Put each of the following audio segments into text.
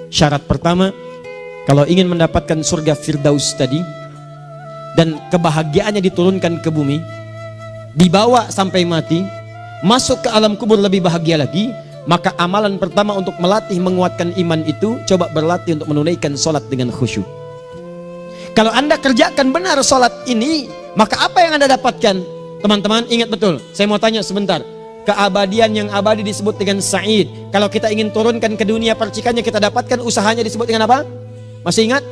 Syarat pertama, kalau ingin mendapatkan surga Firdaus tadi dan kebahagiaannya diturunkan ke bumi, dibawa sampai mati, masuk ke alam kubur lebih bahagia lagi, maka amalan pertama untuk melatih menguatkan iman itu, coba berlatih untuk menunaikan sholat dengan khusyuk. Kalau Anda kerjakan benar sholat ini, maka apa yang Anda dapatkan? Teman-teman ingat betul, saya mau tanya sebentar. Keabadian yang abadi disebut dengan sa'id. Kalau kita ingin turunkan ke dunia percikannya kita dapatkan, usahanya disebut dengan apa? Masih ingat?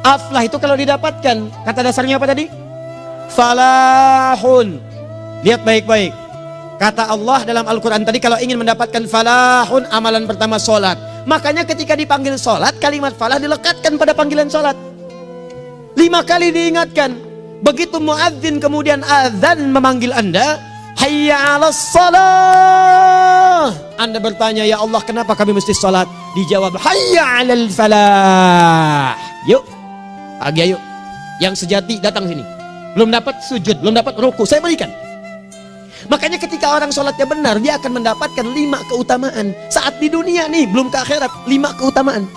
Aflah itu kalau didapatkan, kata dasarnya apa tadi? Falahun. Lihat baik-baik. Kata Allah dalam Al-Quran tadi, kalau ingin mendapatkan falahun, amalan pertama sholat. Makanya ketika dipanggil sholat, kalimat falah dilekatkan pada panggilan sholat. 5 kali diingatkan. Begitu muadzin kemudian azan memanggil Anda, hayya 'alas shalah. Anda bertanya, ya Allah kenapa kami mesti sholat? Dijawab, hayya 'alal falah. Yuk, pagi ayo. Yang sejati datang sini. Belum dapat sujud, belum dapat ruku, saya berikan. Makanya ketika orang sholatnya benar, dia akan mendapatkan 5 keutamaan. Saat di dunia nih, belum ke akhirat, 5 keutamaan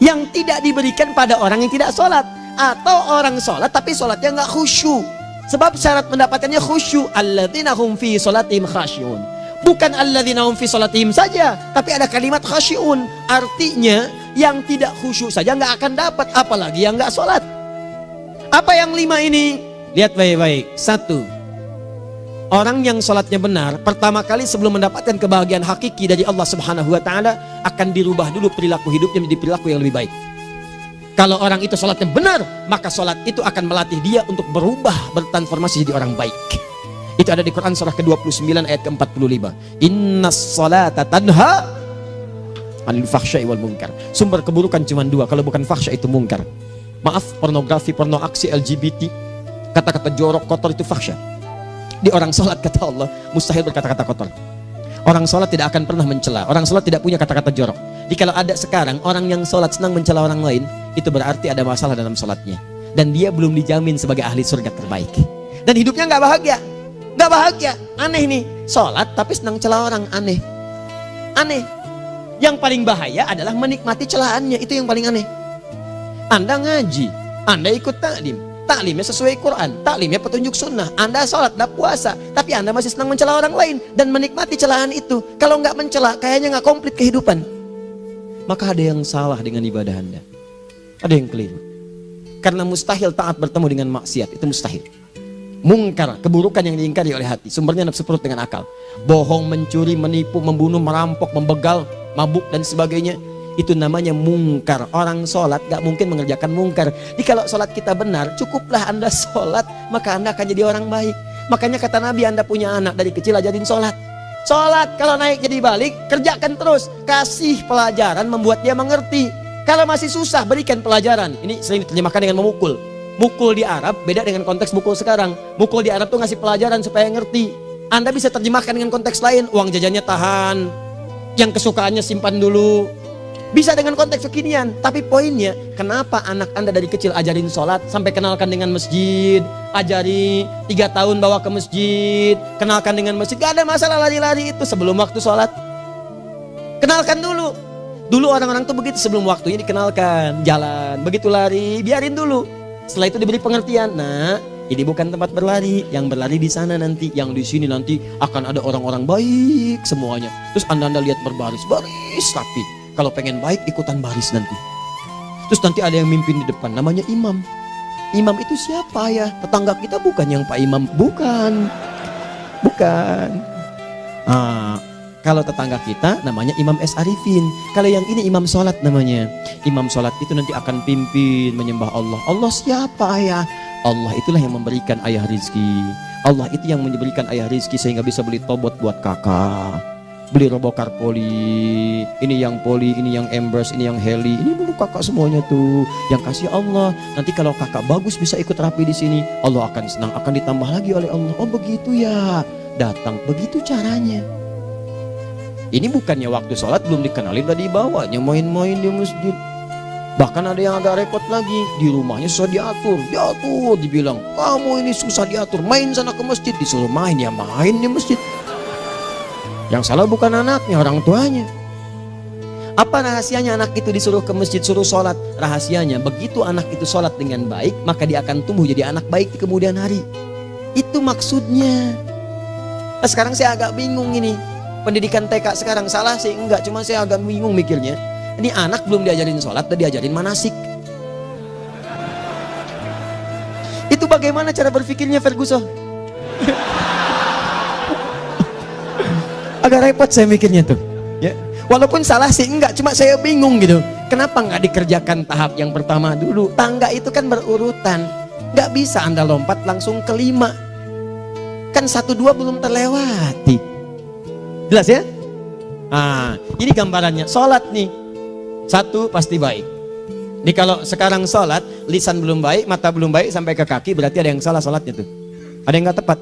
yang tidak diberikan pada orang yang tidak sholat. Atau orang sholat tapi sholatnya nggak khusyuk. Sebab syarat mendapatkannya khusyuk. Alladzina hum fi sholatihim khasyi'un. Bukan alladzina hum fi sholatihim saja, tapi ada kalimat khasyi'un. Artinya yang tidak khusyuk saja nggak akan dapat, apalagi yang nggak sholat. Apa yang 5 ini? Lihat baik-baik. 1. Orang yang sholatnya benar, pertama kali sebelum mendapatkan kebahagiaan hakiki dari Allah Subhanahu wa Ta'ala, akan dirubah dulu perilaku hidupnya menjadi perilaku yang lebih baik. Kalau orang itu sholatnya benar, maka sholat itu akan melatih dia untuk berubah, bertransformasi jadi orang baik. Itu ada di Quran surah ke-29 ayat ke-45. Innas sholata tanha 'anil fahsya'i wal munkar. Sumber keburukan cuma 2, kalau bukan fahsya itu munkar. Maaf, pornografi, porno aksi, LGBT, kata-kata jorok, kotor itu fahsya. Di orang sholat kata Allah, mustahil berkata-kata kotor. Orang sholat tidak akan pernah mencela. Orang sholat tidak punya kata-kata jorok. Jadi kalau ada sekarang orang yang sholat senang mencela orang lain, itu berarti ada masalah dalam sholatnya. Dan dia belum dijamin sebagai ahli surga terbaik. Dan hidupnya nggak bahagia. Nggak bahagia. Aneh nih. Sholat tapi senang celah orang. Aneh. Aneh. Yang paling bahaya adalah menikmati celahannya. Itu yang paling aneh. Anda ngaji. Anda ikut taklim. Taklimnya sesuai Quran. Taklimnya petunjuk sunnah. Anda sholat, Anda puasa. Tapi Anda masih senang mencela orang lain. Dan menikmati celahan itu. Kalau nggak mencela, kayaknya nggak komplit kehidupan. Maka ada yang salah dengan ibadah Anda. Ada yang keliru. Karena mustahil taat bertemu dengan maksiat. Itu mustahil. Mungkar, keburukan yang diingkari oleh hati. Sumbernya nafsu perut dengan akal. Bohong, mencuri, menipu, membunuh, merampok, membegal, mabuk dan sebagainya. Itu namanya mungkar. Orang sholat gak mungkin mengerjakan mungkar. Jadi kalau sholat kita benar, cukuplah Anda sholat, maka Anda akan jadi orang baik. Makanya kata Nabi, Anda punya anak dari kecil ajarin sholat. Sholat kalau naik jadi balik, kerjakan terus. Kasih pelajaran membuat dia mengerti. Kalau masih susah, berikan pelajaran. Ini sering diterjemahkan dengan memukul. Mukul di Arab beda dengan konteks mukul sekarang. Mukul di Arab tuh ngasih pelajaran supaya ngerti. Anda bisa terjemahkan dengan konteks lain. Uang jajannya tahan, yang kesukaannya simpan dulu. Bisa dengan konteks kekinian. Tapi poinnya, kenapa anak Anda dari kecil ajarin sholat, sampai kenalkan dengan masjid, ajari 3 tahun bawa ke masjid, kenalkan dengan masjid. Gak ada masalah lari-lari itu sebelum waktu sholat. Kenalkan dulu. Dulu orang-orang tuh begitu, sebelum waktunya dikenalkan, jalan, begitu lari, biarin dulu. Setelah itu diberi pengertian. Nah, ini bukan tempat berlari, yang berlari di sana nanti, yang di sini nanti akan ada orang-orang baik semuanya. Terus anda lihat berbaris, baris rapi. Kalau pengen baik ikutan baris nanti. Terus nanti ada yang mimpin di depan, namanya imam. Imam itu siapa ya? Tetangga kita bukan yang Pak Imam, bukan. Kalau tetangga kita namanya Imam S. Arifin. Kalau yang ini imam sholat namanya. Imam sholat itu nanti akan pimpin menyembah Allah. Allah siapa ya? Allah itulah yang memberikan ayah rizki. Allah itu yang memberikan ayah rizki sehingga bisa beli tobot buat kakak, beli robokar poli. Ini yang poli, ini yang embers, ini yang heli. Ini dulu kakak semuanya tuh. Yang kasih Allah. Nanti kalau kakak bagus bisa ikut rapi di sini. Allah akan senang, akan ditambah lagi oleh Allah. Oh begitu ya. Datang, begitu caranya. Ini bukannya waktu sholat belum dikenalin tadi bawanya main-main di masjid. Bahkan ada yang agak repot lagi, di rumahnya susah diatur, dibilang kamu ini susah diatur, main sana ke masjid. Disuruh main, ya main di masjid. Yang salah bukan anaknya, orang tuanya. Apa rahasianya anak itu disuruh ke masjid, suruh sholat? Rahasianya, begitu anak itu sholat dengan baik, maka dia akan tumbuh jadi anak baik di kemudian hari. Itu maksudnya. Nah, sekarang saya agak bingung ini. Pendidikan TK sekarang salah sih? Enggak, cuma saya agak bingung mikirnya. Ini anak belum diajarin sholat, udah diajarin manasik. Itu bagaimana cara berpikirnya Ferguson? Agak repot saya mikirnya tuh. Ya. Walaupun salah sih enggak, cuma saya bingung gitu. Kenapa nggak dikerjakan tahap yang pertama dulu? Tangga itu kan berurutan. Nggak bisa Anda lompat langsung ke 5. Kan 1, 2 belum terlewati. Jelas ya? Nah, ini gambarannya. Sholat nih. 1 pasti baik. Ini kalau sekarang sholat, lisan belum baik, mata belum baik, sampai ke kaki, berarti ada yang salah sholatnya tuh. Ada yang nggak tepat.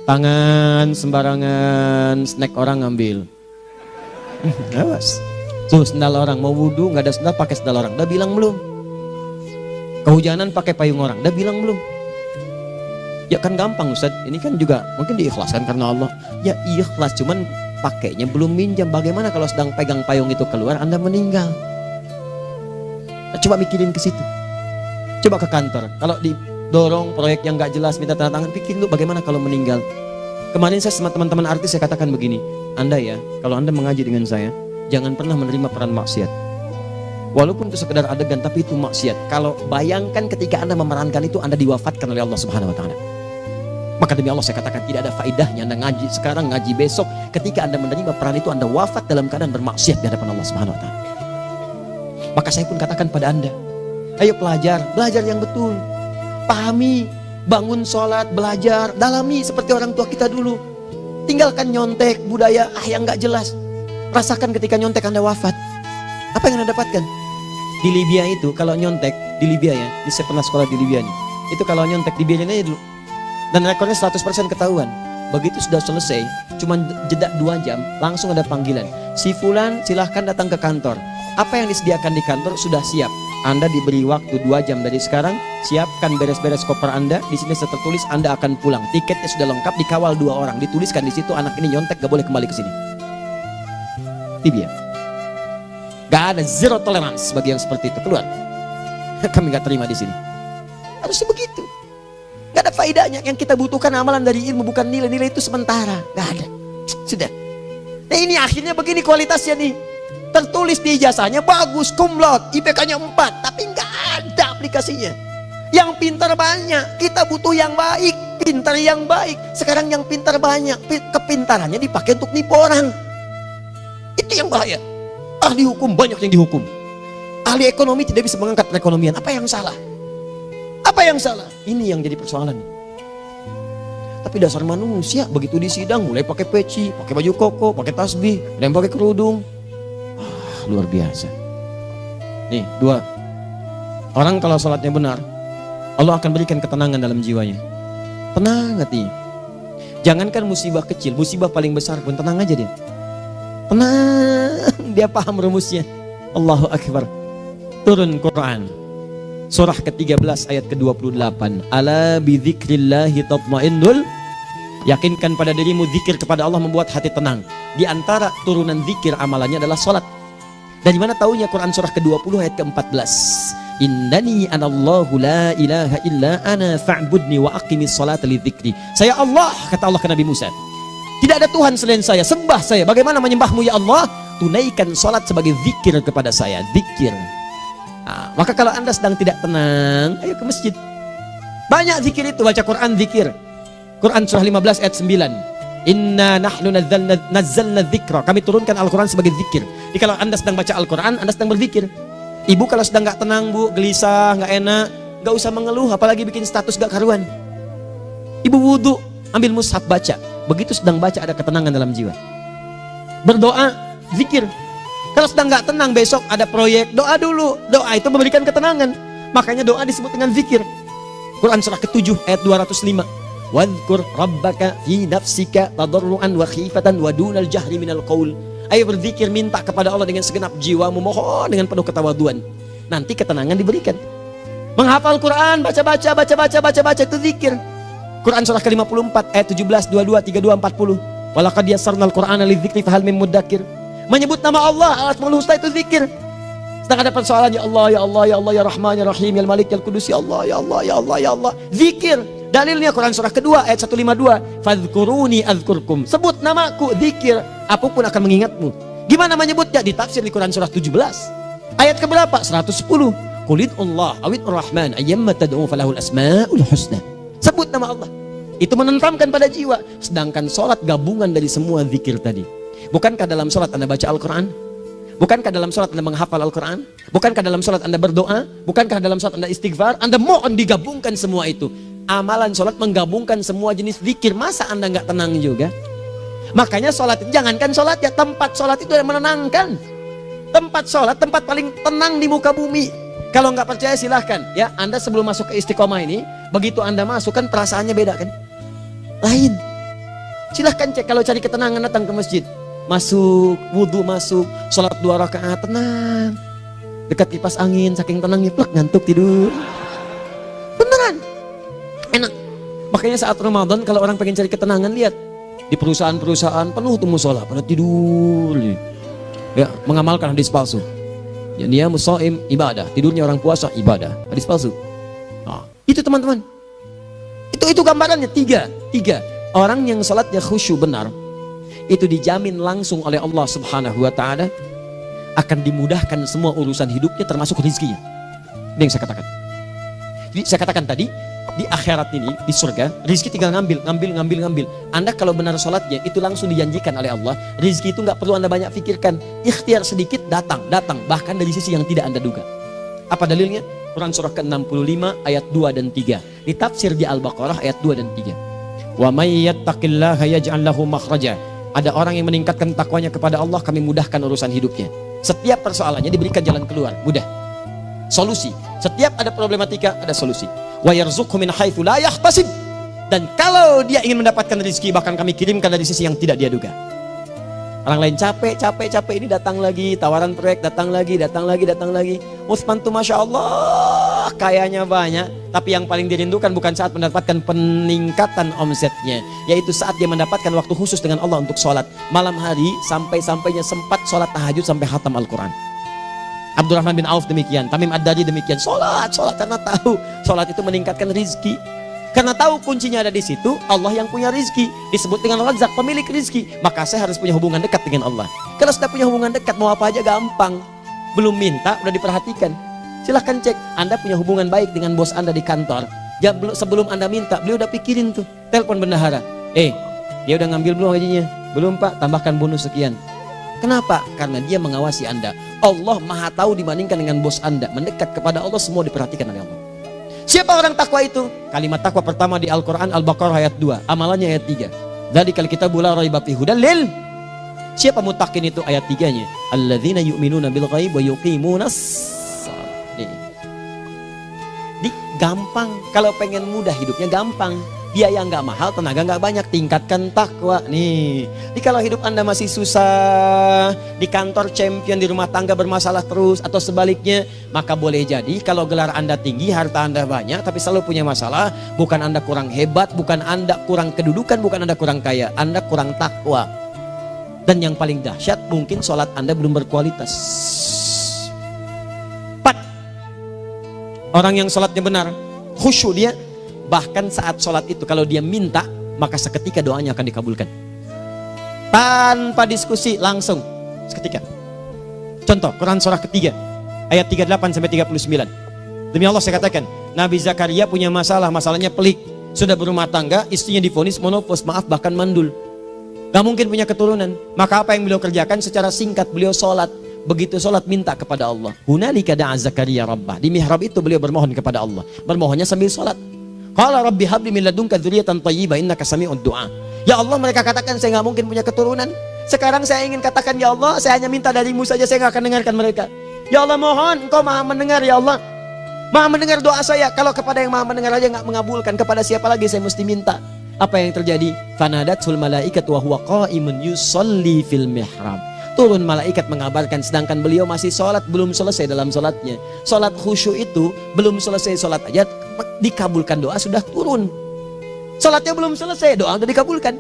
Tangan sembarangan, snack orang ngambil. Awas. Tuh sendal orang, mau wudhu nggak ada sendal, pakai sendal orang. Udah bilang belum? Kehujanan pakai payung orang. Udah bilang belum? Ya kan gampang Ustaz. Ini kan juga mungkin diikhlaskan karena Allah. Ya ikhlas, cuman pakainya belum minjam. Bagaimana kalau sedang pegang payung itu keluar, Anda meninggal? Coba mikirin ke situ. Coba ke kantor. Kalau didorong proyek yang nggak jelas, minta tanda tangan, pikirin dulu bagaimana kalau meninggal. Kemarin saya sama teman-teman artis saya katakan begini. Anda ya, kalau Anda mengaji dengan saya, jangan pernah menerima peran maksiat. Walaupun itu sekedar adegan, tapi itu maksiat. Kalau bayangkan ketika Anda memerankan itu, Anda diwafatkan oleh Allah Subhanahu Wa Taala. Maka demi Allah saya katakan tidak ada faedahnya Anda ngaji sekarang, ngaji besok. Ketika Anda menerima peran itu, Anda wafat dalam keadaan bermaksiat di hadapan Allah Subhanahu Wa Taala. Maka saya pun katakan pada Anda, ayo belajar yang betul. Pahami, bangun sholat, belajar, dalami seperti orang tua kita dulu. Tinggalkan nyontek, budaya yang gak jelas. Rasakan ketika nyontek Anda wafat. Apa yang Anda dapatkan? Di Libya itu, kalau nyontek, di Libya ya, saya pernah sekolah di Libya nih. Itu kalau nyontek, dibiarin aja dulu. Dan rekornya 100% ketahuan. Begitu sudah selesai, cuma jeda 2 jam, langsung ada panggilan. Si Fulan silahkan datang ke kantor. Apa yang disediakan di kantor sudah siap. Anda diberi waktu 2 jam dari sekarang, siapkan beres-beres koper Anda. Di sini sudah tertulis Anda akan pulang. Tiketnya sudah lengkap, dikawal 2 orang. Dituliskan di situ anak ini nyontek gak boleh kembali ke sini. Libya. Gak ada, zero tolerance bagi yang seperti itu. Keluar. Kami gak terima di sini. Harusnya begitu. Gak ada faedahnya. Yang kita butuhkan amalan dari ilmu, bukan nilai-nilai itu sementara. Gak ada. Sudah. Nah ini akhirnya begini kualitasnya nih. Tertulis di ijazahnya bagus, cum laude, IPK-nya 4, tapi nggak ada aplikasinya. Yang pintar banyak, kita butuh yang baik, pintar yang baik. Sekarang yang pintar banyak, kepintarannya dipakai untuk nipu orang. Itu yang bahaya. Ahli hukum banyak yang dihukum. Ahli ekonomi tidak bisa mengangkat perekonomian. Apa yang salah? Apa yang salah? Ini yang jadi persoalan. Tapi dasar manusia, begitu di sidang mulai pakai peci, pakai baju koko, pakai tasbih, dan pakai kerudung. Luar biasa. Nih 2. Orang kalau sholatnya benar, Allah akan berikan ketenangan dalam jiwanya. Tenang hatinya. Jangankan musibah kecil, musibah paling besar pun tenang aja dia. Tenang, dia paham rumusnya. Allahu Akbar. Turun Quran. Surah ke-13 ayat ke-28. Ala bidzikrillahi tatmainnul. Yakinkan pada dirimu, zikir kepada Allah membuat hati tenang. Di antara turunan zikir amalannya adalah sholat. Dan dimana taunya Quran surah ke-20 ayat ke-14. Innani anallahu la ilaha illa ana fa'budni wa aqimis salata li dzikri. Saya Allah, kata Allah ke Nabi Musa. Tidak ada Tuhan selain saya, sembah saya. Bagaimana menyembahmu ya Allah? Tunaikan salat sebagai zikir kepada saya, zikir. Nah, maka kalau Anda sedang tidak tenang, ayo ke masjid. Banyak zikir itu, baca Quran zikir. Quran surah 15 ayat 9. Inna nahnu nazzalna dzikra. Kami turunkan Al-Quran sebagai zikir. Jadi kalau Anda sedang baca Al-Quran, Anda sedang berzikir. Ibu kalau sedang gak tenang, Bu, gelisah, gak enak, gak usah mengeluh, apalagi bikin status gak karuan. Ibu wudhu, ambil mushaf baca. Begitu sedang baca ada ketenangan dalam jiwa. Berdoa, zikir. Kalau sedang gak tenang, besok ada proyek, doa dulu. Doa itu memberikan ketenangan. Makanya doa disebut dengan zikir. Quran surah ke-7 ayat 205. Wadhkur rabbaka fi nafsika tadarruan wa khifatan wa dunal jahri minal qaul. Ayo berzikir, minta kepada Allah dengan segenap jiwamu, mohon dengan penuh ketawaduan. Nanti ketenangan diberikan. Menghafal Quran, baca itu zikir. Quran surah ke-54 ayat 17, 22, 32, 40. Walaqad yassarnal Qur'ana lidzikri fahal mim mudzakir. Menyebut nama Allah, Asmaul Husna itu zikir. Sedang ada persoalan, ya Allah, ya Allah, ya Allah, ya Rahman, ya Rahim, ya Malik, ya Kudus, ya Allah, ya Allah, ya Allah, ya Allah. Zikir. Dalilnya Quran surah kedua ayat 152. Fadhkuruni azkurkum. Sebut namaku, zikir. Apapun akan mengingatmu. Gimana menyebutnya? Ditafsir di Quran surah 17. Ayat keberapa? 110. Qulid Allah awid Rahman ayyamma tad'u falahul asmaul husna. Sebut nama Allah. Itu menenteramkan pada jiwa. Sedangkan sholat gabungan dari semua zikir tadi. Bukankah dalam sholat Anda baca Al-Quran? Bukankah dalam sholat Anda menghafal Al-Quran? Bukankah dalam sholat Anda berdoa? Bukankah dalam sholat Anda istighfar? Anda mohon digabungkan semua itu. Amalan sholat menggabungkan semua jenis zikir. Masa Anda nggak tenang juga? Makanya sholat, jangankan sholat ya, tempat sholat itu yang menenangkan. Tempat sholat, tempat paling tenang di muka bumi. Kalau nggak percaya silahkan ya, Anda sebelum masuk ke Istiqomah ini, begitu Anda masuk kan perasaannya beda kan? Lain. Silahkan cek, kalau cari ketenangan datang ke masjid. Masuk, wudhu masuk, sholat 2 rakaat tenang. Dekat kipas angin, saking tenangnya plek ngantuk tidur. Beneran, enak. Makanya saat Ramadan kalau orang pengen cari ketenangan, lihat di perusahaan-perusahaan penuh tuh musola pada tidur. Ya, mengamalkan hadis palsu. Ya, dia musoim ibadah, tidurnya orang puasa ibadah, hadis palsu. Nah, itu teman-teman. Itu gambarannya tiga. Orang yang salatnya khusyuk benar, itu dijamin langsung oleh Allah Subhanahu wa Ta'ala akan dimudahkan semua urusan hidupnya termasuk rezekinya. Ini yang saya katakan. Jadi saya katakan tadi, di akhirat ini, di surga, rezeki tinggal ngambil. Anda kalau benar sholatnya, itu langsung dijanjikan oleh Allah. Rezeki itu nggak perlu Anda banyak pikirkan. Ikhtiar sedikit, datang. Bahkan dari sisi yang tidak Anda duga. Apa dalilnya? Quran surah ke-65 ayat 2 dan 3. Ditafsir di Al-Baqarah ayat 2 dan 3. Wa may yattaqillaha yaj'al lahu makhraja. Ada orang yang meningkatkan takwanya kepada Allah, kami mudahkan urusan hidupnya. Setiap persoalannya diberikan jalan keluar, mudah. Solusi. Setiap ada problematika, ada solusi. Wa yarzuqhu min haitsu la yahtasib. Dan kalau dia ingin mendapatkan rezeki, bahkan kami kirimkan dari sisi yang tidak dia duga. Orang lain capek ini datang lagi, tawaran proyek datang lagi. Utsman tuh Masya Allah, kayanya banyak. Tapi yang paling dirindukan bukan saat mendapatkan peningkatan omsetnya, yaitu saat dia mendapatkan waktu khusus dengan Allah untuk sholat. Malam hari sampai-sampainya sempat sholat tahajud sampai khatam Al-Quran. Abdurrahman bin Auf demikian, Tamim Ad-Dari demikian. Sholat karena tahu sholat itu meningkatkan rizki. Karena tahu kuncinya ada di situ, Allah yang punya rizki. Disebut dengan Razak, pemilik rizki. Maka saya harus punya hubungan dekat dengan Allah. Kalau sudah punya hubungan dekat, mau apa aja gampang. Belum minta, udah diperhatikan. Silahkan cek, Anda punya hubungan baik dengan bos Anda di kantor. Ya, sebelum Anda minta, beliau udah pikirin tuh. Telepon bendahara. Dia udah ngambil belum gajinya? Belum Pak, tambahkan bonus sekian. Kenapa? Karena dia mengawasi Anda. Allah maha tahu dibandingkan dengan bos Anda. Mendekat kepada Allah, semua diperhatikan oleh Allah. Siapa orang takwa itu? Kalimat takwa pertama di Al-Quran Al-Baqarah ayat 2, amalannya ayat 3. Dzalikal kitabu la raiba fihi hudal lil. Siapa muttaqin itu? Ayat 3-nya. Alladzina yu'minuna bil ghaib wa yuqimunas shalah. Gampang. Kalau pengen mudah hidupnya gampang. Biaya nggak mahal, tenaga nggak banyak, tingkatkan takwa. Jadi kalau hidup Anda masih susah, di kantor champion, di rumah tangga bermasalah terus, atau sebaliknya, maka boleh jadi kalau gelar Anda tinggi, harta Anda banyak, tapi selalu punya masalah. Bukan Anda kurang hebat, bukan Anda kurang kedudukan, bukan Anda kurang kaya, Anda kurang takwa. Dan yang paling dahsyat, mungkin sholat Anda belum berkualitas. 4. Orang yang sholatnya benar, khusyuk dia. Bahkan saat sholat itu kalau dia minta, maka seketika doanya akan dikabulkan. Tanpa diskusi, langsung seketika. Contoh, Quran surah ketiga ayat 38-39. Demi Allah saya katakan, Nabi Zakaria punya masalahnya pelik. Sudah berumah tangga, istrinya divonis monopos, maaf bahkan mandul. Gak mungkin punya keturunan. Maka apa yang beliau kerjakan? Secara singkat beliau sholat. Begitu sholat minta kepada Allah. Hunalika da'a Zakaria rabbah. Di mihrab itu beliau bermohon kepada Allah. Bermohonnya sambil sholat. Qala rabbi habli min ladunka dzurriyyatan thayyibah innaka sami'ud du'a. Ya Allah, mereka katakan saya nggak mungkin punya keturunan. Sekarang saya ingin katakan, ya Allah, saya hanya minta darimu saja, saya nggak akan dengarkan mereka. Ya Allah, mohon Engkau maha mendengar, ya Allah. Maha mendengar doa saya. Kalau kepada yang maha mendengar aja nggak mengabulkan, kepada siapa lagi saya mesti minta? Apa yang terjadi? Fanadatul malaikatu wa huwa qa'imun yusalli fil mihrab. Turun malaikat mengabarkan, sedangkan beliau masih sholat, belum selesai dalam sholatnya. Sholat khusyuk itu belum selesai sholat aja dikabulkan, doa sudah turun. Sholatnya belum selesai, doa sudah dikabulkan.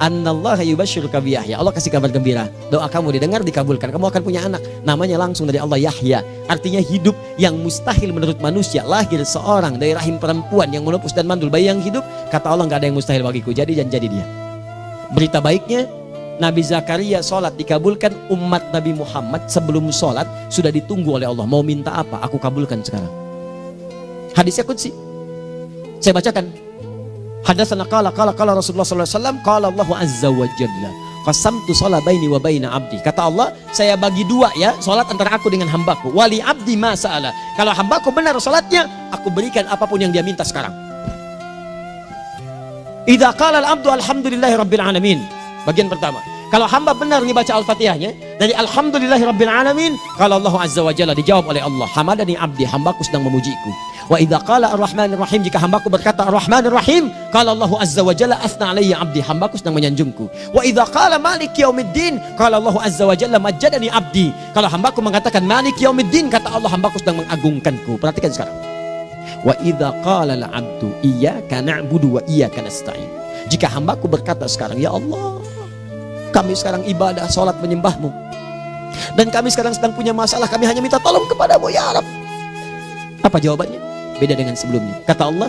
Annallaha yubashshiruka bi Yahya. Allah kasih kabar gembira. Doa kamu didengar, dikabulkan. Kamu akan punya anak. Namanya langsung dari Allah Yahya. Artinya hidup yang mustahil menurut manusia. Lahir seorang dari rahim perempuan yang menepus dan mandul, bayi yang hidup. Kata Allah, nggak ada yang mustahil bagiku. Jadi dan jadi dia. Berita baiknya, Nabi Zakaria sholat dikabulkan. Umat Nabi Muhammad sebelum sholat sudah ditunggu oleh Allah. Mau minta apa? Aku kabulkan sekarang. Hadisnya qudsi. Saya bacakan. Hadatsana qala Rasulullah sallallahu alaihi wasallam qala Allah azza wa jalla qasamtu shalah baini wa baina abdi. Kata Allah, saya bagi dua ya salat antara aku dengan hambaku. Wali abdi ma sa'ala. Kalau hambaku benar salatnya, aku berikan apapun yang dia minta sekarang. Idza qala al-abdu alhamdulillahi rabbil alamin. Bagian pertama. Kalau hamba benar membaca Al-Fatihahnya dari alhamdulillahi rabbil alamin, kalau Allah azza wa jalla dijawab oleh Allah, hamadani abdi, hambaku sedang memujiku. Wa idza qala ar-rahmanir rahim, jika hambaku berkata ar-rahmanir rahim, kalau Allah azza wa jalla asna alayya abdi, hambaku sedang menyanjungku. Wa idza qala maliki yaumiddin, kalau Allah azza wa jalla majjadani abdi, kalau hambaku mengatakan maliki yaumiddin, kata Allah hambaku sedang mengagungkanku. Perhatikan sekarang. Wa idza qala al-abdu iyyaka na'budu wa iyyaka nasta'in, jika hambaku berkata sekarang, ya Allah, kami sekarang ibadah, sholat menyembahmu, dan kami sekarang sedang punya masalah, kami hanya minta tolong kepadamu ya Rabb. Apa jawabannya? Beda dengan sebelumnya. Kata Allah,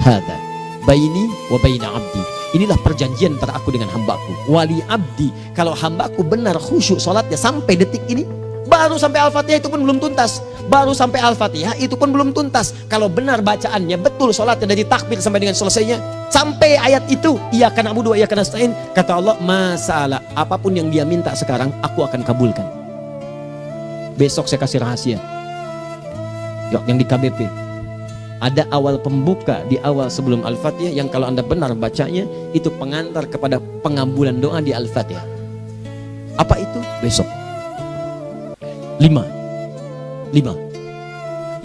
hadza baini wa baina abdi. Inilah perjanjian antara aku dengan hambaku. Wali abdi, kalau hambaku benar khusyuk sholatnya sampai detik ini, baru sampai Al-Fatihah itu pun belum tuntas. Baru sampai Al-Fatihah itu pun belum tuntas. Kalau benar bacaannya, betul sholatnya dari takbir sampai dengan selesainya, sampai ayat itu, iyyaka na'budu wa iyyaka nasta'in, kata Allah, masalah apapun yang dia minta sekarang, aku akan kabulkan. Besok saya kasih rahasia. Yang di KBP ada awal pembuka di awal sebelum Al-Fatihah, yang kalau Anda benar bacanya, itu pengantar kepada pengabulan doa di Al-Fatihah. Apa itu? Besok. 5.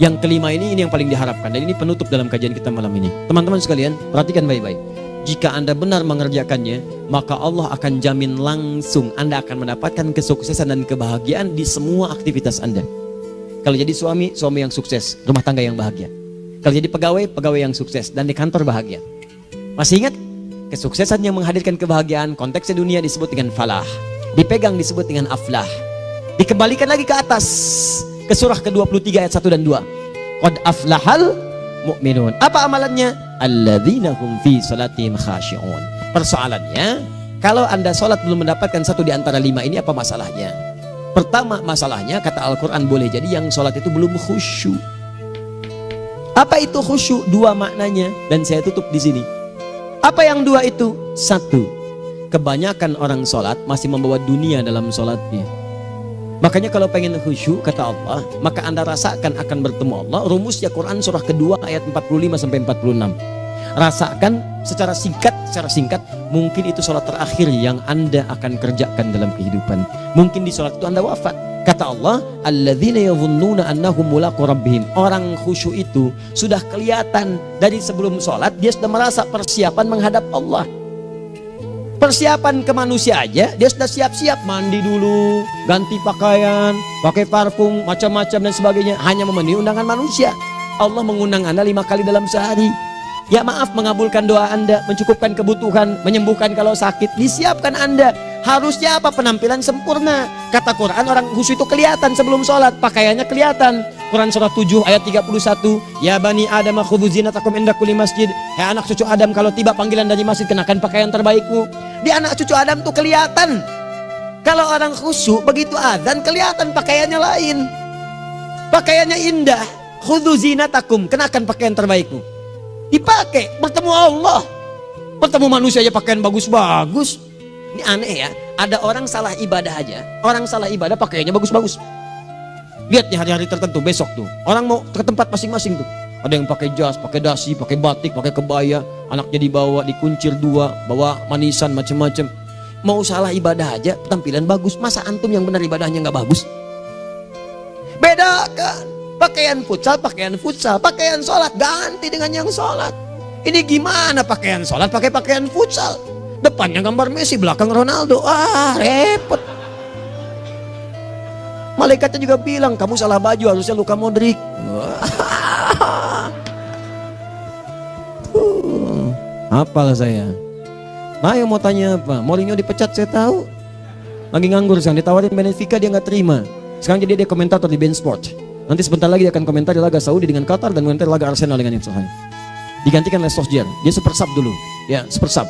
Yang kelima ini yang paling diharapkan, dan ini penutup dalam kajian kita malam ini. Teman-teman sekalian, perhatikan baik-baik. Jika Anda benar mengerjakannya, maka Allah akan jamin langsung Anda akan mendapatkan kesuksesan dan kebahagiaan di semua aktivitas Anda. Kalau jadi suami, suami yang sukses, rumah tangga yang bahagia. Kalau jadi pegawai, pegawai yang sukses, dan di kantor bahagia. Masih ingat? Kesuksesan yang menghadirkan kebahagiaan, konteksnya dunia disebut dengan falah, dipegang disebut dengan aflah. Dikembalikan lagi ke atas, ke surah ke-23 ayat 1 dan 2. Qad aflahal mu'minun. Apa amalannya? Alladzina hum fi salatihim khashi'un. Persoalannya, kalau Anda sholat belum mendapatkan satu di antara 5 ini, apa masalahnya? Pertama masalahnya, kata Al-Quran, boleh jadi yang sholat itu belum khusyuk. Apa itu khusyuk? 2 maknanya, dan saya tutup di sini. Apa yang 2 itu? 1, kebanyakan orang sholat masih membawa dunia dalam sholatnya. Makanya kalau pengen khusyuk, kata Allah, maka Anda rasakan akan bertemu Allah. Rumusnya Quran surah kedua ayat 45 sampai 46. Rasakan secara singkat, mungkin itu sholat terakhir yang Anda akan kerjakan dalam kehidupan. Mungkin di sholat itu Anda wafat. Kata Allah, alladzina yadhunnuna annahum mulaqu rabbihim. Orang khusyuk itu sudah kelihatan dari sebelum sholat, dia sudah merasa persiapan menghadap Allah. Persiapan ke manusia aja, dia sudah siap-siap, mandi dulu, ganti pakaian, pakai parfum, macam-macam dan sebagainya, hanya memenuhi undangan manusia. Allah mengundang Anda 5 kali dalam sehari. Ya maaf, mengabulkan doa Anda, mencukupkan kebutuhan, menyembuhkan kalau sakit, disiapkan Anda. Harusnya apa? Penampilan sempurna. Kata Quran, orang khusyuk itu kelihatan sebelum sholat, pakaiannya kelihatan. Quran surah 7 ayat 31, ya bani Adam khudzu zinatakum inda kulli masjid. Hai anak cucu Adam, kalau tiba panggilan dari masjid, kenakan pakaian terbaikmu. Di anak cucu Adam tuh kelihatan. Kalau orang khusyuk, begitu azan kelihatan pakaiannya lain. Pakaiannya indah. Khudzu zinatakum, kenakan pakaian terbaikmu. Dipakai, bertemu Allah. Bertemu manusia aja pakaian bagus-bagus. Ini aneh ya, ada orang salah ibadah aja. Orang salah ibadah pakaiannya bagus-bagus. Lihat nih hari-hari tertentu, besok tuh orang mau ke tempat masing-masing tuh. Ada yang pakai jas, pakai dasi, pakai batik, pakai kebaya, anaknya dibawa, dikuncir 2, bawa manisan macam-macam. Mau salah ibadah aja, tampilan bagus. Masa antum yang benar ibadahnya nggak bagus? Bedakan pakaian futsal, pakaian sholat ganti dengan yang sholat. Ini gimana pakaian sholat pakai pakaian futsal? Depannya gambar Messi, belakang Ronaldo. Repot. Malaikatnya juga bilang, kamu salah baju, harusnya Luka Modric. Apalah saya. Ayo mau tanya apa? Mourinho dipecat saya tahu. Lagi nganggur sekarang, ditawarin Benfica dia nggak terima. Sekarang jadi dia komentator di beIN Sport. Nanti sebentar lagi dia akan komentar di laga Saudi dengan Qatar dan komentar laga Arsenal dengan Al-Hilal. Digantikan oleh Solskjaer. Dia super sub dulu. Ya, super sub.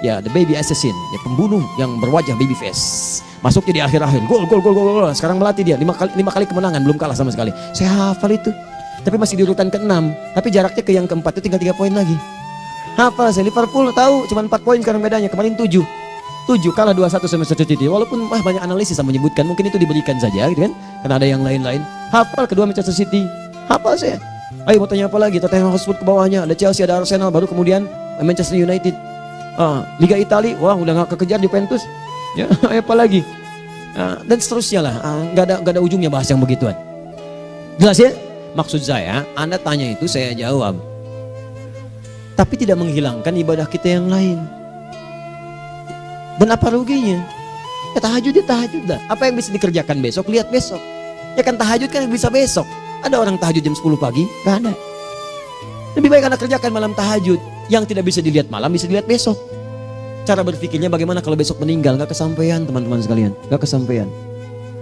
Ya, the baby assassin, ya pembunuh yang berwajah baby face. Masuknya di akhir-akhir, gol. Sekarang melatih dia 5 kali kemenangan, belum kalah sama sekali. Saya hafal itu. Tapi masih di urutan ke-6. Tapi jaraknya ke yang keempat itu tinggal 3 poin lagi. Hafal saya, Liverpool tahu cuma 4 poin sekarang bedanya. Kemarin 7 kalah 2-1 sama Manchester City. Walaupun banyak analisis yang menyebutkan mungkin itu diberikan saja gitu kan. Karena ada yang lain-lain. Hafal kedua Manchester City. Hafal saya. Ayo mau tanya apa lagi? Tottenham Hotspur ke bawahnya, ada Chelsea, ada Arsenal, baru kemudian Manchester United. Liga Italia, wah udah gak kekejar Juventus. Ya, apa lagi? Dan seterusnya lah. Gak ada ujungnya bahas yang begituan. Jelas ya? Maksud saya, Anda tanya itu saya jawab. Tapi tidak menghilangkan ibadah kita yang lain. Dan apa ruginya? Ya tahajud dah. Apa yang bisa dikerjakan besok, lihat besok. Ya kan tahajud kan bisa besok. Ada orang tahajud jam 10 pagi? Gak ada. Lebih baik Anda kerjakan malam tahajud. Yang tidak bisa dilihat malam bisa dilihat besok. Cara berpikirnya bagaimana kalau besok meninggal? Gak kesampaian teman-teman sekalian. Gak kesampaian.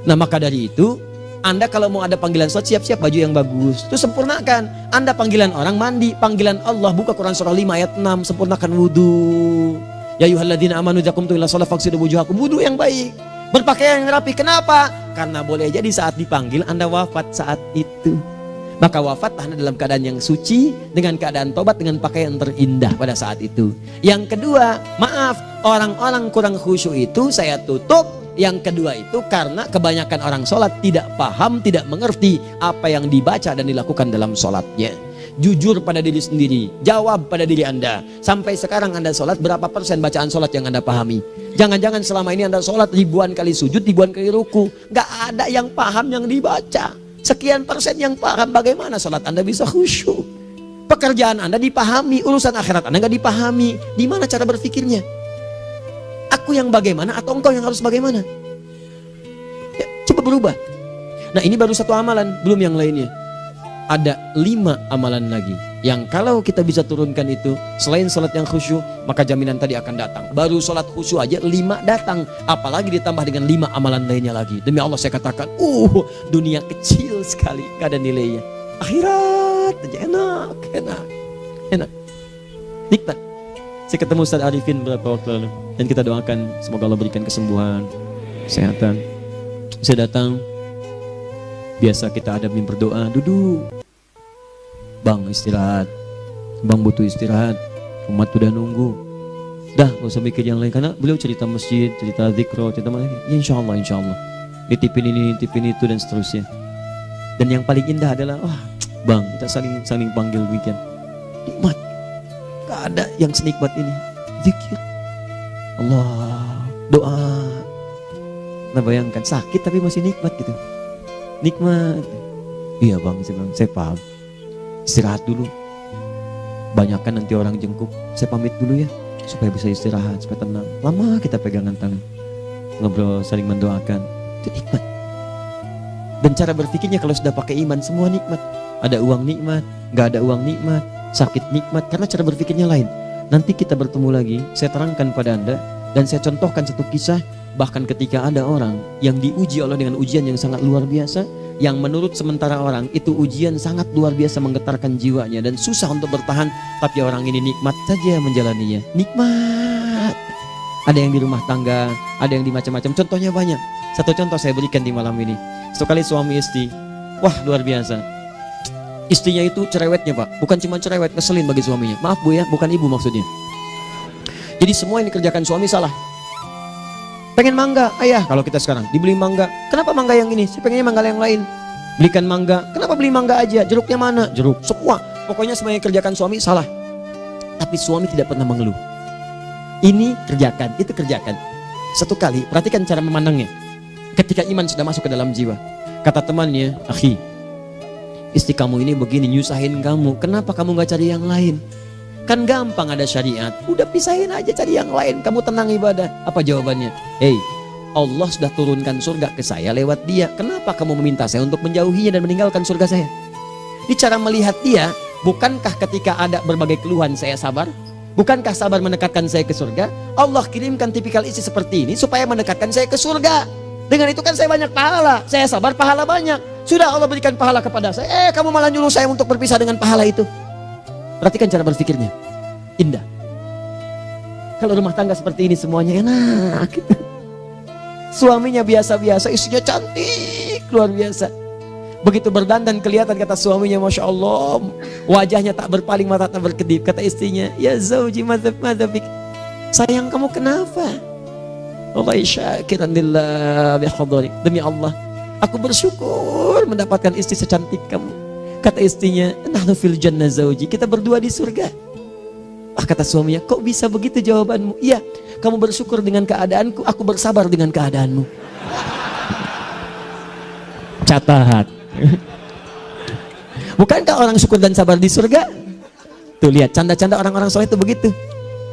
Nah maka dari itu Anda kalau mau ada panggilan sholat, siap-siap baju yang bagus. Itu sempurnakan. Anda panggilan orang mandi, panggilan Allah, buka Quran surah 5 ayat 6, sempurnakan wudu. Ya ayyuhalladzina amanu idza qumtum ila shalah faghsilu wujuhakum, wudu yang baik. Berpakaian yang rapi. Kenapa? Karena boleh jadi saat dipanggil Anda wafat saat itu. Maka wafat Anda dalam keadaan yang suci, dengan keadaan tobat, dengan pakaian terindah pada saat itu. Yang kedua, maaf, orang-orang kurang khusyuk itu saya tutup. Yang kedua itu karena kebanyakan orang sholat tidak paham, tidak mengerti apa yang dibaca dan dilakukan dalam sholatnya. Jujur pada diri sendiri, jawab pada diri Anda. Sampai sekarang Anda sholat, berapa persen bacaan sholat yang Anda pahami? Jangan-jangan selama ini Anda sholat ribuan kali sujud, ribuan kali ruku. Gak ada yang paham yang dibaca. Sekian persen yang paham, bagaimana sholat Anda bisa khusyuk? Pekerjaan Anda dipahami, urusan akhirat Anda gak dipahami. Di mana cara berpikirnya? Aku yang bagaimana atau engkau yang harus bagaimana? Ya, coba berubah. Nah ini baru satu amalan, belum yang lainnya. Ada 5 amalan lagi yang kalau kita bisa turunkan itu, selain sholat yang khusyuk, maka jaminan tadi akan datang. Baru sholat khusyuk aja 5 datang, apalagi ditambah dengan 5 amalan lainnya lagi. Demi Allah saya katakan, dunia kecil sekali, gak ada nilainya. Akhirat aja enak, nikmat. Saya ketemu Ustaz Arifin beberapa waktu lalu, dan kita doakan semoga Allah berikan kesembuhan, kesehatan. Saya datang, biasa kita adabin berdoa, duduk. Bang istirahat, bang butuh istirahat, umat udah nunggu. Dah gak usah mikir yang lain, karena beliau cerita masjid, cerita zikro, cerita mana lagi. Ya, insya Allah nitipin ini, nitipin itu dan seterusnya. Dan yang paling indah adalah bang kita saling panggil weekend. Nikmat, gak ada yang senikmat ini. Zikir Allah, doa. Nah bayangkan sakit tapi masih nikmat gitu. Nikmat. Iya bang, saya paham. Istirahat dulu. Banyakkan nanti orang jengkuk. Saya pamit dulu ya, supaya bisa istirahat, supaya tenang. Lama kita pegangan tangan, ngobrol, saling mendoakan. Itu nikmat. Dan cara berpikirnya kalau sudah pakai iman, semua nikmat. Ada uang nikmat, gak ada uang nikmat, sakit nikmat. Karena cara berpikirnya lain. Nanti kita bertemu lagi, saya terangkan pada Anda. Dan saya contohkan satu kisah. Bahkan ketika ada orang yang diuji Allah dengan ujian yang sangat luar biasa, yang menurut sementara orang itu ujian sangat luar biasa menggetarkan jiwanya dan susah untuk bertahan, tapi orang ini nikmat saja menjalaninya. Nikmat. Ada yang di rumah tangga, ada yang di macam-macam. Contohnya banyak. Satu contoh saya berikan di malam ini. Sekali suami istri, wah luar biasa. Istrinya itu cerewetnya Pak, bukan cuma cerewet, ngeselin bagi suaminya. Maaf Bu ya, bukan ibu maksudnya. Jadi semua yang dikerjakan suami salah. Pengen mangga, ayah kalau kita sekarang dibeli mangga. Kenapa mangga yang ini? Saya pengennya mangga yang lain. Belikan mangga. Kenapa beli mangga aja? Jeruknya mana? Jeruk. Semua. Pokoknya semua yang kerjakan suami salah. Tapi suami tidak pernah mengeluh. Ini kerjakan, itu kerjakan. Satu kali, perhatikan cara memandangnya. Ketika iman sudah masuk ke dalam jiwa. Kata temannya, akhi, istri kamu ini begini, nyusahin kamu. Kenapa kamu gak cari yang lain? Kan gampang ada syariat. Udah pisahin aja cari yang lain. Kamu tenang ibadah. Apa jawabannya? Allah sudah turunkan surga ke saya lewat dia. Kenapa kamu meminta saya untuk menjauhinya dan meninggalkan surga saya? Ini cara melihat dia. Bukankah ketika ada berbagai keluhan saya sabar? Bukankah sabar mendekatkan saya ke surga? Allah kirimkan tipikal istri seperti ini supaya mendekatkan saya ke surga. Dengan itu kan saya banyak pahala. Saya sabar, pahala banyak. Sudah Allah berikan pahala kepada saya. Kamu malah nyuruh saya untuk berpisah dengan pahala itu. Perhatikan cara berpikirnya. Indah. Kalau rumah tangga seperti ini semuanya enak. Suaminya biasa-biasa, istrinya cantik, luar biasa. Begitu berdandan kelihatan kata suaminya, Masya Allah, wajahnya tak berpaling, mata tak berkedip. Kata istrinya, ya zauji madzabik, sayang kamu kenapa? Wallahi syakiran lillah bihadari, demi Allah aku bersyukur mendapatkan istri secantik kamu. Kata istrinya, nahnu fil jannah zauji, kita berdua di surga. Kata suaminya, kok bisa begitu jawabanmu? Iya, kamu bersyukur dengan keadaanku, aku bersabar dengan keadaanmu. Catat. Bukankah orang syukur dan sabar di surga? Tuh lihat, canda-canda orang-orang soleh itu begitu.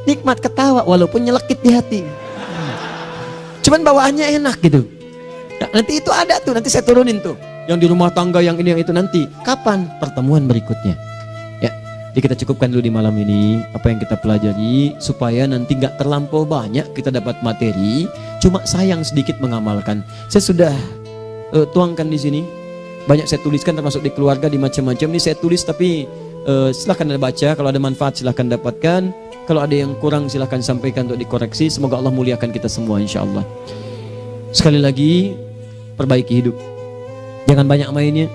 Nikmat ketawa walaupun nyelekit di hati. Cuman bawaannya enak gitu. Nah, nanti itu ada tuh, nanti saya turunin tuh. Yang di rumah tangga, yang ini, yang itu nanti. Kapan? Pertemuan berikutnya. Ya, jadi kita cukupkan dulu di malam ini apa yang kita pelajari supaya nanti nggak terlampau banyak kita dapat materi. Cuma sayang sedikit mengamalkan. Saya sudah tuangkan di sini. Banyak saya tuliskan termasuk di keluarga, di macam-macam. Ini saya tulis tapi silahkan Anda baca. Kalau ada manfaat silahkan dapatkan. Kalau ada yang kurang silahkan sampaikan untuk dikoreksi. Semoga Allah muliakan kita semua insya Allah. Sekali lagi, perbaiki hidup. Jangan banyak mainnya.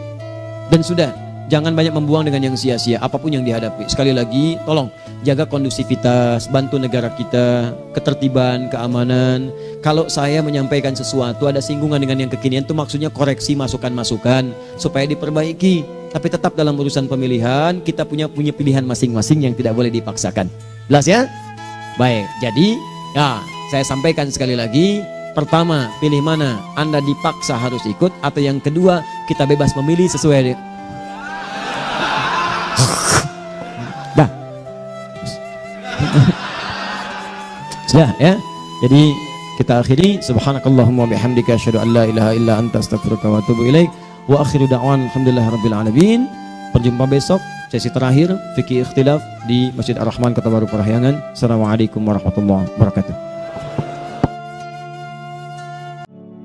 Dan sudah, jangan banyak membuang dengan yang sia-sia apapun yang dihadapi. Sekali lagi, tolong jaga kondusivitas, bantu negara kita, ketertiban, keamanan. Kalau saya menyampaikan sesuatu ada singgungan dengan yang kekinian, itu maksudnya koreksi masukan-masukan supaya diperbaiki. Tapi tetap dalam urusan pemilihan kita punya pilihan masing-masing yang tidak boleh dipaksakan. Jelas ya? Baik, jadi ya saya sampaikan sekali lagi. Pertama, pilih mana? Anda dipaksa harus ikut, atau yang kedua kita bebas memilih sesuai. Dah. Sudah ya. Jadi kita akhiri, subhanakallahumma bihamdika asyhadu an la ilaha illa anta astaghfiruka wa atubu ilaik. Wa akhiru da'wan alhamdulillahirabbil alamin. Berjumpa besok sesi terakhir fikih ikhtilaf di Masjid Ar-Rahman Kota Baru Parahyangan. Assalamualaikum warahmatullahi wabarakatuh.